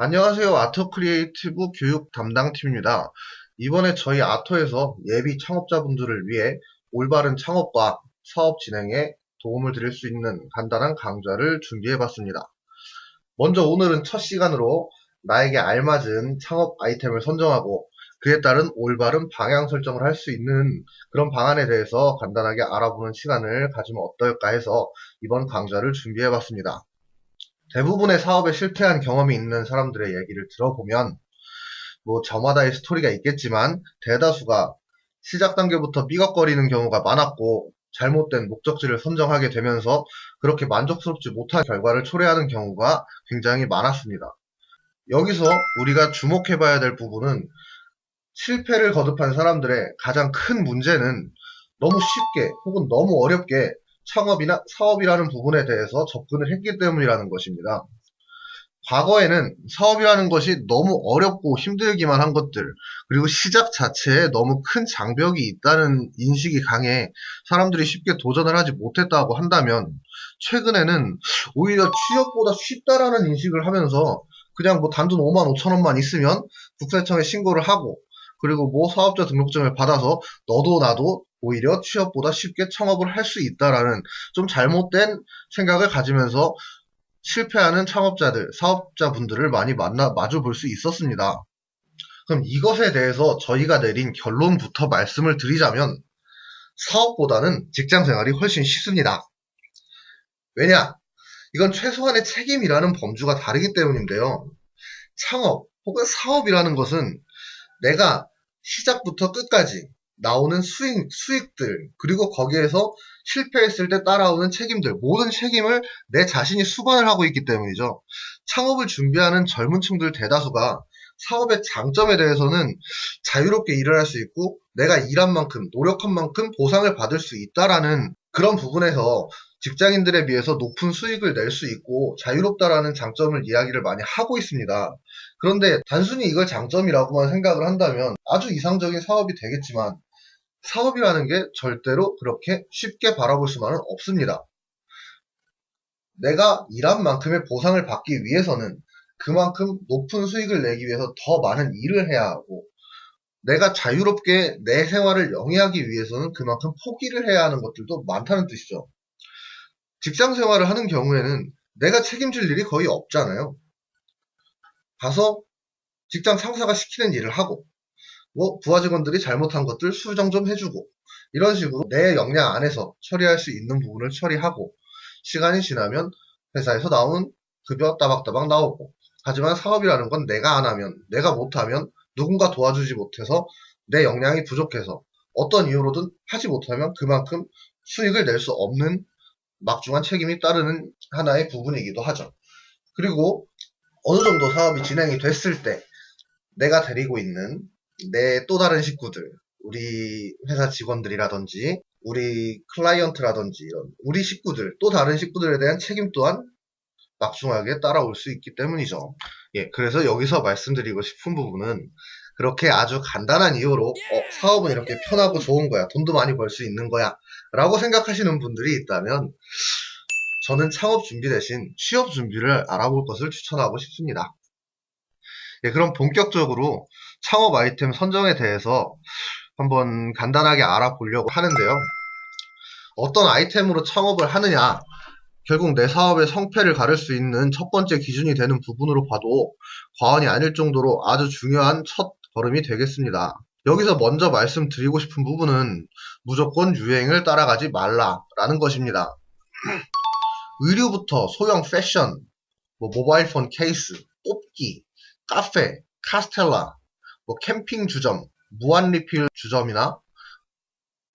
안녕하세요. 아토 크리에이티브 교육 담당팀입니다. 이번에 저희 아토에서 예비 창업자분들을 위해 올바른 창업과 사업 진행에 도움을 드릴 수 있는 간단한 강좌를 준비해봤습니다. 먼저 오늘은 첫 시간으로 나에게 알맞은 창업 아이템을 선정하고 그에 따른 올바른 방향 설정을 할 수 있는 그런 방안에 대해서 간단하게 알아보는 시간을 가지면 어떨까 해서 이번 강좌를 준비해봤습니다. 대부분의 사업에 실패한 경험이 있는 사람들의 얘기를 들어보면 저마다의 스토리가 있겠지만 대다수가 시작 단계부터 삐걱거리는 경우가 많았고 잘못된 목적지를 선정하게 되면서 그렇게 만족스럽지 못한 결과를 초래하는 경우가 굉장히 많았습니다. 여기서 우리가 주목해봐야 될 부분은 실패를 거듭한 사람들의 가장 큰 문제는 너무 쉽게 혹은 너무 어렵게 창업이나 사업이라는 부분에 대해서 접근을 했기 때문이라는 것입니다. 과거에는 사업이라는 것이 너무 어렵고 힘들기만 한 것들, 그리고 시작 자체에 너무 큰 장벽이 있다는 인식이 강해 사람들이 쉽게 도전을 하지 못했다고 한다면, 최근에는 오히려 취업보다 쉽다라는 인식을 하면서 그냥 단돈 5만 5천 원만 있으면 국세청에 신고를 하고, 그리고 사업자 등록증을 받아서 너도 나도 오히려 취업보다 쉽게 창업을 할 수 있다라는 좀 잘못된 생각을 가지면서 실패하는 창업자들, 사업자분들을 많이 마주 볼 수 있었습니다. 그럼 이것에 대해서 저희가 내린 결론부터 말씀을 드리자면 사업보다는 직장 생활이 훨씬 쉽습니다. 왜냐? 이건 최소한의 책임이라는 범주가 다르기 때문인데요. 창업 혹은 사업이라는 것은 내가 시작부터 끝까지 나오는 수익들, 그리고 거기에서 실패했을 때 따라오는 책임들, 모든 책임을 내 자신이 수반을 하고 있기 때문이죠. 창업을 준비하는 젊은 층들 대다수가 사업의 장점에 대해서는 자유롭게 일을 할 수 있고 내가 일한 만큼, 노력한 만큼 보상을 받을 수 있다라는 그런 부분에서 직장인들에 비해서 높은 수익을 낼 수 있고 자유롭다라는 장점을 이야기를 많이 하고 있습니다. 그런데 단순히 이걸 장점이라고만 생각을 한다면 아주 이상적인 사업이 되겠지만 사업이라는 게 절대로 그렇게 쉽게 바라볼 수만은 없습니다. 내가 일한 만큼의 보상을 받기 위해서는 그만큼 높은 수익을 내기 위해서 더 많은 일을 해야 하고, 내가 자유롭게 내 생활을 영위하기 위해서는 그만큼 포기를 해야 하는 것들도 많다는 뜻이죠. 직장 생활을 하는 경우에는 내가 책임질 일이 거의 없잖아요. 가서 직장 상사가 시키는 일을 하고, 부하 직원들이 잘못한 것들 수정 좀 해주고, 이런 식으로 내 역량 안에서 처리할 수 있는 부분을 처리하고, 시간이 지나면 회사에서 나오는 급여 따박따박 나오고, 하지만 사업이라는 건 내가 안 하면, 내가 못하면, 누군가 도와주지 못해서 내 역량이 부족해서 어떤 이유로든 하지 못하면 그만큼 수익을 낼 수 없는 막중한 책임이 따르는 하나의 부분이기도 하죠. 그리고 어느 정도 사업이 진행이 됐을 때 내가 데리고 있는 내 또 다른 식구들, 우리 회사 직원들이라든지 우리 클라이언트라든지 이런 우리 식구들, 또 다른 식구들에 대한 책임 또한 막중하게 따라올 수 있기 때문이죠. 그래서 여기서 말씀드리고 싶은 부분은 그렇게 아주 간단한 이유로 사업은 이렇게 편하고 좋은 거야, 돈도 많이 벌 수 있는 거야 라고 생각하시는 분들이 있다면 저는 창업 준비 대신 취업 준비를 알아볼 것을 추천하고 싶습니다. 그럼 본격적으로 창업 아이템 선정에 대해서 한번 간단하게 알아보려고 하는데요. 어떤 아이템으로 창업을 하느냐, 결국 내 사업의 성패를 가를 수 있는 첫 번째 기준이 되는 부분으로 봐도 과언이 아닐 정도로 아주 중요한 첫 걸음이 되겠습니다. 여기서 먼저 말씀드리고 싶은 부분은 무조건 유행을 따라가지 말라라는 것입니다. 의류부터 소형 패션, 모바일폰 케이스, 뽑기, 카페, 카스텔라, 캠핑 주점, 무한리필 주점이나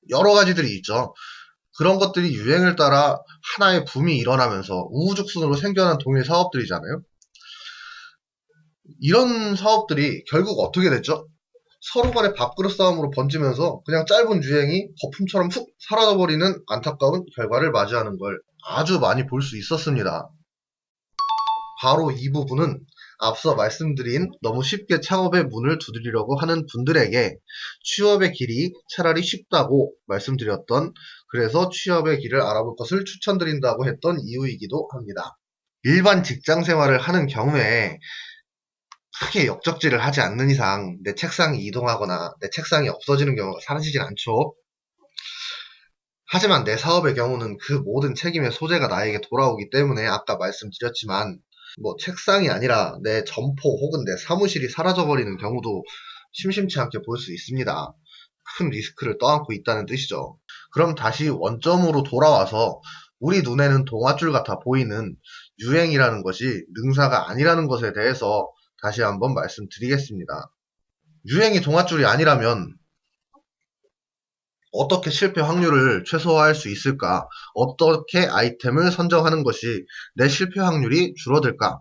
여러 가지들이 있죠. 그런 것들이 유행을 따라 하나의 붐이 일어나면서 우후죽순으로 생겨난 동일 사업들이잖아요. 이런 사업들이 결국 어떻게 됐죠? 서로 간의 밥그릇 싸움으로 번지면서 그냥 짧은 유행이 거품처럼 훅 사라져버리는 안타까운 결과를 맞이하는 걸 아주 많이 볼 수 있었습니다. 바로 이 부분은 앞서 말씀드린 너무 쉽게 창업의 문을 두드리려고 하는 분들에게 취업의 길이 차라리 쉽다고 말씀드렸던, 그래서 취업의 길을 알아볼 것을 추천드린다고 했던 이유이기도 합니다. 일반 직장 생활을 하는 경우에 크게 역적질을 하지 않는 이상 내 책상이 이동하거나 내 책상이 없어지는 경우가 사라지진 않죠. 하지만 내 사업의 경우는 그 모든 책임의 소재가 나에게 돌아오기 때문에 아까 말씀드렸지만 책상이 아니라 내 점포 혹은 내 사무실이 사라져버리는 경우도 심심치 않게 볼 수 있습니다. 큰 리스크를 떠안고 있다는 뜻이죠. 그럼 다시 원점으로 돌아와서 우리 눈에는 동아줄 같아 보이는 유행이라는 것이 능사가 아니라는 것에 대해서 다시 한번 말씀드리겠습니다. 유행이 동아줄이 아니라면 어떻게 실패 확률을 최소화할 수 있을까? 어떻게 아이템을 선정하는 것이 내 실패 확률이 줄어들까?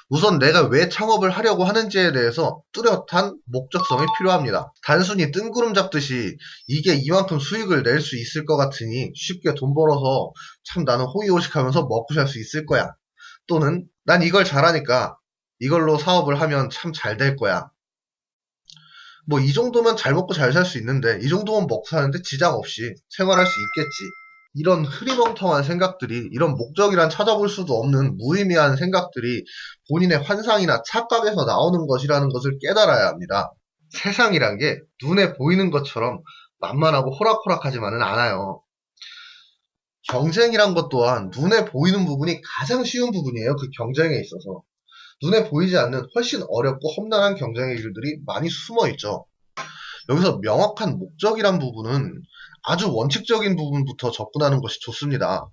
우선 내가 왜 창업을 하려고 하는지에 대해서 뚜렷한 목적성이 필요합니다. 단순히 뜬구름 잡듯이 이게 이만큼 수익을 낼 수 있을 것 같으니 쉽게 돈 벌어서 참 나는 호의호식하면서 먹고 살 수 있을 거야. 또는 난 이걸 잘하니까 이걸로 사업을 하면 참 잘 될 거야. 이 정도면 잘 먹고 잘 살 수 있는데 이 정도면 먹고 사는데 지장 없이 생활할 수 있겠지. 이런 흐리멍텅한 생각들이, 이런 목적이란 찾아볼 수도 없는 무의미한 생각들이 본인의 환상이나 착각에서 나오는 것이라는 것을 깨달아야 합니다. 세상이란 게 눈에 보이는 것처럼 만만하고 호락호락하지만은 않아요. 경쟁이란 것 또한 눈에 보이는 부분이 가장 쉬운 부분이에요. 그 경쟁에 있어서. 눈에 보이지 않는 훨씬 어렵고 험난한 경쟁의 길들이 많이 숨어 있죠. 여기서 명확한 목적이란 부분은 아주 원칙적인 부분부터 접근하는 것이 좋습니다.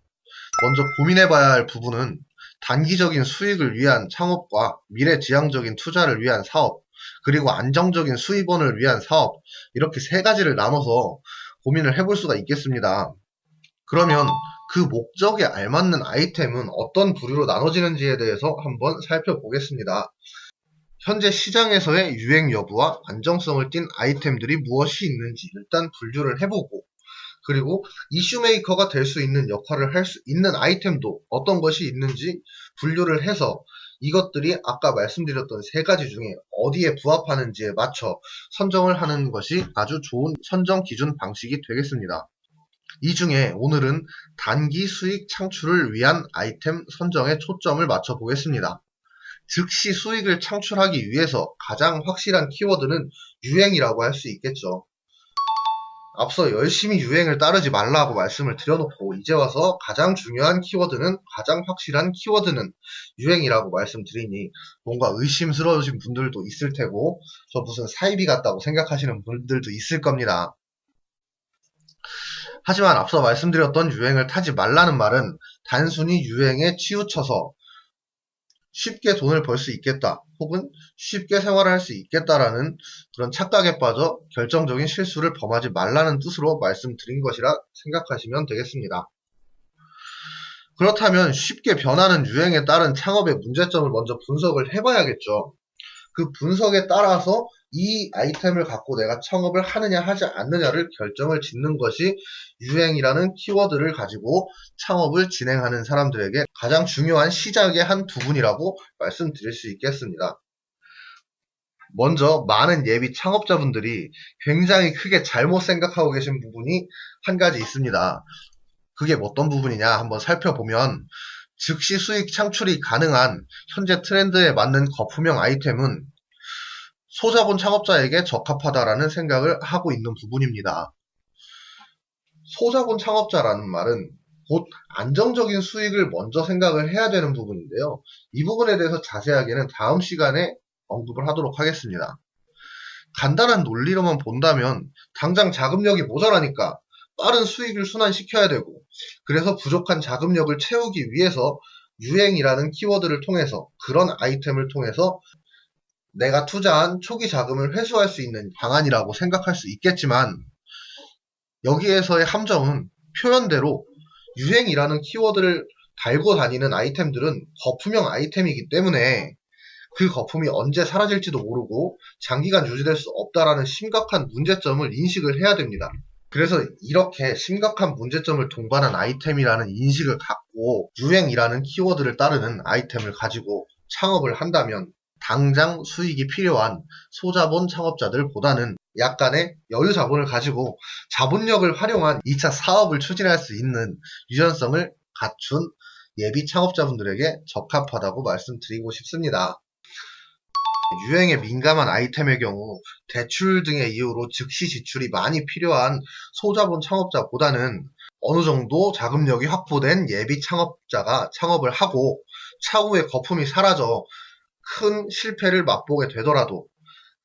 먼저 고민해봐야 할 부분은 단기적인 수익을 위한 창업과 미래지향적인 투자를 위한 사업, 그리고 안정적인 수입원을 위한 사업, 이렇게 세 가지를 나눠서 고민을 해볼 수가 있겠습니다. 그러면 그 목적에 알맞는 아이템은 어떤 부류로 나눠지는지에 대해서 한번 살펴보겠습니다. 현재 시장에서의 유행 여부와 안정성을 띈 아이템들이 무엇이 있는지 일단 분류를 해보고, 그리고 이슈메이커가 될 수 있는 역할을 할 수 있는 아이템도 어떤 것이 있는지 분류를 해서 이것들이 아까 말씀드렸던 세 가지 중에 어디에 부합하는지에 맞춰 선정을 하는 것이 아주 좋은 선정 기준 방식이 되겠습니다. 이 중에 오늘은 단기 수익 창출을 위한 아이템 선정에 초점을 맞춰 보겠습니다. 즉시 수익을 창출하기 위해서 가장 확실한 키워드는 유행이라고 할 수 있겠죠. 앞서 열심히 유행을 따르지 말라고 말씀을 드려놓고 이제 와서 가장 중요한 키워드는, 가장 확실한 키워드는 유행이라고 말씀드리니 뭔가 의심스러우신 분들도 있을 테고 저 무슨 사이비 같다고 생각하시는 분들도 있을 겁니다. 하지만 앞서 말씀드렸던 유행을 타지 말라는 말은 단순히 유행에 치우쳐서 쉽게 돈을 벌 수 있겠다 혹은 쉽게 생활할 수 있겠다라는 그런 착각에 빠져 결정적인 실수를 범하지 말라는 뜻으로 말씀드린 것이라 생각하시면 되겠습니다. 그렇다면 쉽게 변하는 유행에 따른 창업의 문제점을 먼저 분석을 해봐야겠죠. 그 분석에 따라서 이 아이템을 갖고 내가 창업을 하느냐 하지 않느냐를 결정을 짓는 것이 유행이라는 키워드를 가지고 창업을 진행하는 사람들에게 가장 중요한 시작의 한 부분이라고 말씀드릴 수 있겠습니다. 먼저 많은 예비 창업자분들이 굉장히 크게 잘못 생각하고 계신 부분이 한 가지 있습니다. 그게 어떤 부분이냐 한번 살펴보면, 즉시 수익 창출이 가능한 현재 트렌드에 맞는 거품형 아이템은 소자본 창업자에게 적합하다라는 생각을 하고 있는 부분입니다. 소자본 창업자라는 말은 곧 안정적인 수익을 먼저 생각을 해야 되는 부분인데요. 이 부분에 대해서 자세하게는 다음 시간에 언급을 하도록 하겠습니다. 간단한 논리로만 본다면 당장 자금력이 모자라니까 빠른 수익을 순환시켜야 되고, 그래서 부족한 자금력을 채우기 위해서 유행이라는 키워드를 통해서, 그런 아이템을 통해서 내가 투자한 초기 자금을 회수할 수 있는 방안이라고 생각할 수 있겠지만, 여기에서의 함정은 표현대로 유행이라는 키워드를 달고 다니는 아이템들은 거품형 아이템이기 때문에 그 거품이 언제 사라질지도 모르고 장기간 유지될 수 없다라는 심각한 문제점을 인식을 해야 됩니다. 그래서 이렇게 심각한 문제점을 동반한 아이템이라는 인식을 갖고 유행이라는 키워드를 따르는 아이템을 가지고 창업을 한다면 당장 수익이 필요한 소자본 창업자들보다는 약간의 여유 자본을 가지고 자본력을 활용한 2차 사업을 추진할 수 있는 유연성을 갖춘 예비 창업자분들에게 적합하다고 말씀드리고 싶습니다. 유행에 민감한 아이템의 경우 대출 등의 이유로 즉시 지출이 많이 필요한 소자본 창업자보다는 어느 정도 자금력이 확보된 예비 창업자가 창업을 하고 차후에 거품이 사라져 큰 실패를 맛보게 되더라도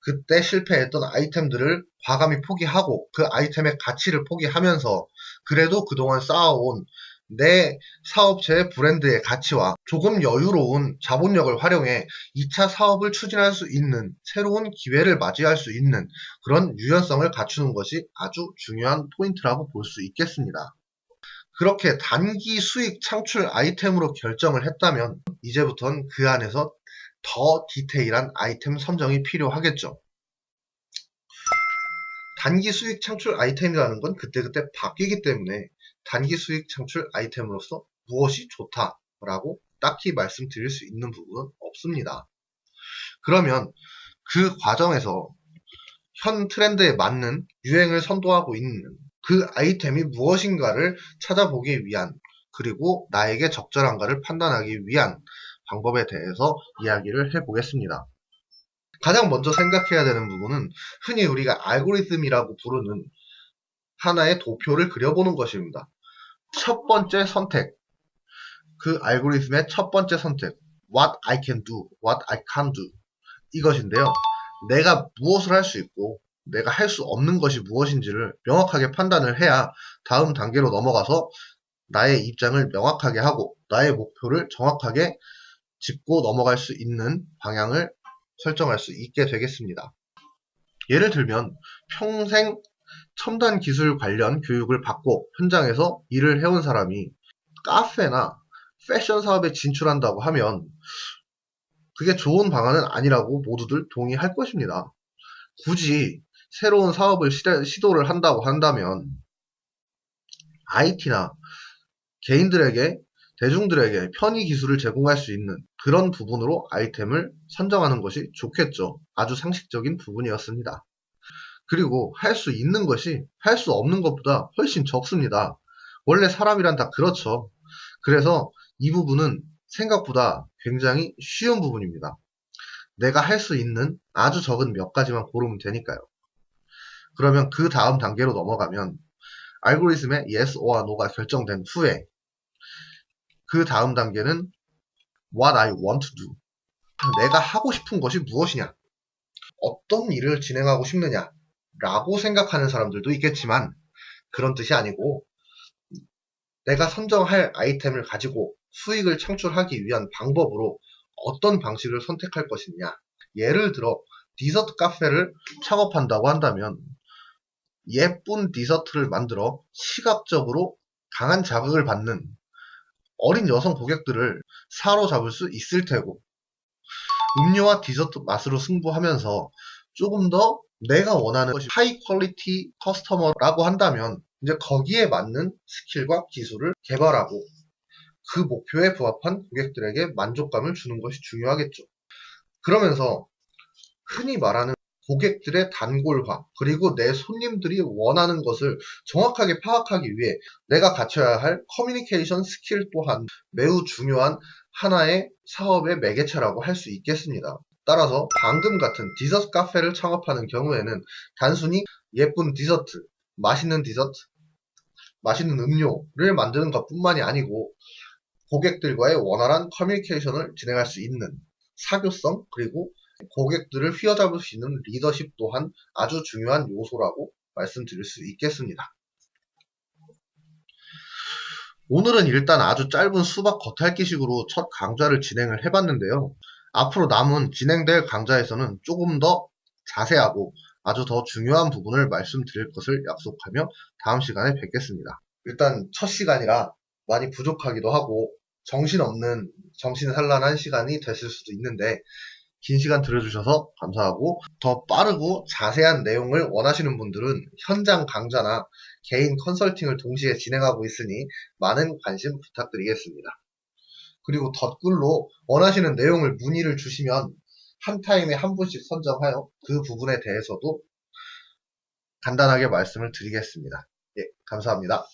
그때 실패했던 아이템들을 과감히 포기하고 그 아이템의 가치를 포기하면서 그래도 그동안 쌓아온 내 사업체의 브랜드의 가치와 조금 여유로운 자본력을 활용해 2차 사업을 추진할 수 있는 새로운 기회를 맞이할 수 있는 그런 유연성을 갖추는 것이 아주 중요한 포인트라고 볼 수 있겠습니다. 그렇게 단기 수익 창출 아이템으로 결정을 했다면 이제부터는 그 안에서 더 디테일한 아이템 선정이 필요하겠죠. 단기 수익 창출 아이템이라는 건 그때그때 바뀌기 때문에 단기 수익 창출 아이템으로서 무엇이 좋다라고 딱히 말씀드릴 수 있는 부분은 없습니다. 그러면 그 과정에서 현 트렌드에 맞는 유행을 선도하고 있는 그 아이템이 무엇인가를 찾아보기 위한 그리고 나에게 적절한가를 판단하기 위한 방법에 대해서 이야기를 해보겠습니다. 가장 먼저 생각해야 되는 부분은 흔히 우리가 알고리즘이라고 부르는 하나의 도표를 그려보는 것입니다. 첫 번째 선택, 그 알고리즘의 첫 번째 선택, what I can do, what I can't do 이것인데요. 내가 무엇을 할 수 있고 내가 할 수 없는 것이 무엇인지를 명확하게 판단을 해야 다음 단계로 넘어가서 나의 입장을 명확하게 하고 나의 목표를 정확하게 짚고 넘어갈 수 있는 방향을 설정할 수 있게 되겠습니다. 예를 들면 평생 첨단 기술 관련 교육을 받고 현장에서 일을 해온 사람이 카페나 패션 사업에 진출한다고 하면 그게 좋은 방안은 아니라고 모두들 동의할 것입니다. 굳이 새로운 사업을 시도를 한다고 한다면 IT나 개인들에게 대중들에게 편의 기술을 제공할 수 있는 그런 부분으로 아이템을 선정하는 것이 좋겠죠. 아주 상식적인 부분이었습니다. 그리고 할 수 있는 것이 할 수 없는 것보다 훨씬 적습니다. 원래 사람이란 다 그렇죠. 그래서 이 부분은 생각보다 굉장히 쉬운 부분입니다. 내가 할 수 있는 아주 적은 몇 가지만 고르면 되니까요. 그러면 그 다음 단계로 넘어가면 알고리즘의 yes or no가 결정된 후에 그 다음 단계는 what I want to do. 내가 하고 싶은 것이 무엇이냐? 어떤 일을 진행하고 싶느냐? 라고 생각하는 사람들도 있겠지만 그런 뜻이 아니고 내가 선정할 아이템을 가지고 수익을 창출하기 위한 방법으로 어떤 방식을 선택할 것이냐. 예를 들어 디저트 카페를 창업한다고 한다면 예쁜 디저트를 만들어 시각적으로 강한 자극을 받는 어린 여성 고객들을 사로잡을 수 있을 테고 음료와 디저트 맛으로 승부하면서 조금 더 내가 원하는 것이 하이 퀄리티 커스터머라고 한다면 이제 거기에 맞는 스킬과 기술을 개발하고 그 목표에 부합한 고객들에게 만족감을 주는 것이 중요하겠죠. 그러면서 흔히 말하는 고객들의 단골화 그리고 내 손님들이 원하는 것을 정확하게 파악하기 위해 내가 갖춰야 할 커뮤니케이션 스킬 또한 매우 중요한 하나의 사업의 매개체라고 할 수 있겠습니다. 따라서 방금 같은 디저트 카페를 창업하는 경우에는 단순히 예쁜 디저트, 맛있는 음료를 만드는 것뿐만이 아니고 고객들과의 원활한 커뮤니케이션을 진행할 수 있는 사교성 그리고 고객들을 휘어잡을 수 있는 리더십 또한 아주 중요한 요소라고 말씀드릴 수 있겠습니다. 오늘은 일단 아주 짧은 수박 겉핥기식으로 첫 강좌를 진행을 해봤는데요. 앞으로 남은 진행될 강좌에서는 조금 더 자세하고 아주 더 중요한 부분을 말씀드릴 것을 약속하며 다음 시간에 뵙겠습니다. 일단 첫 시간이라 많이 부족하기도 하고 정신산란한 시간이 됐을 수도 있는데 긴 시간 들어주셔서 감사하고 더 빠르고 자세한 내용을 원하시는 분들은 현장 강좌나 개인 컨설팅을 동시에 진행하고 있으니 많은 관심 부탁드리겠습니다. 그리고 덧글로 원하시는 내용을 문의를 주시면 한 타임에 한 분씩 선정하여 그 부분에 대해서도 간단하게 말씀을 드리겠습니다. 예, 감사합니다.